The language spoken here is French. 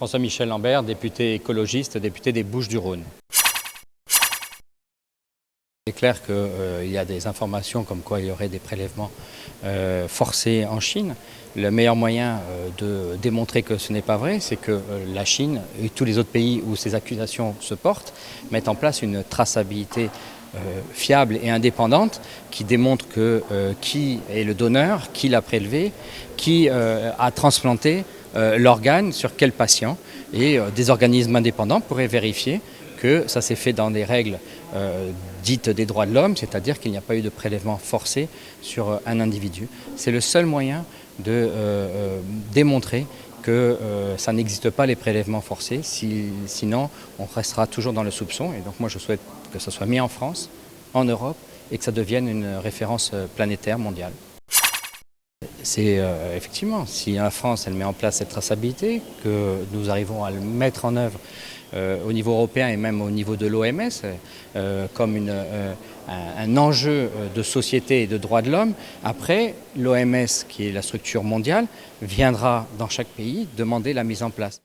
François-Michel Lambert, député écologiste, député des Bouches-du-Rhône. C'est clair qu'il y a des informations comme quoi il y aurait des prélèvements forcés en Chine. Le meilleur moyen de démontrer que ce n'est pas vrai, c'est que la Chine et tous les autres pays où ces accusations se portent mettent en place une traçabilité fiable et indépendante qui démontre qui est le donneur, qui l'a prélevé, qui a transplanté l'organe sur quel patient. Et des organismes indépendants pourraient vérifier que ça s'est fait dans des règles dites des droits de l'homme, c'est-à-dire qu'il n'y a pas eu de prélèvement forcé sur un individu. C'est le seul moyen de démontrer que ça n'existe pas les prélèvements forcés, sinon on restera toujours dans le soupçon. Et donc moi je souhaite que ça soit mis en France, en Europe, et que ça devienne une référence planétaire mondiale. C'est effectivement, si la France elle met en place cette traçabilité, que nous arrivons à le mettre en œuvre au niveau européen et même au niveau de l'OMS comme un enjeu de société et de droits de l'homme, après l'OMS, qui est la structure mondiale, viendra dans chaque pays demander la mise en place.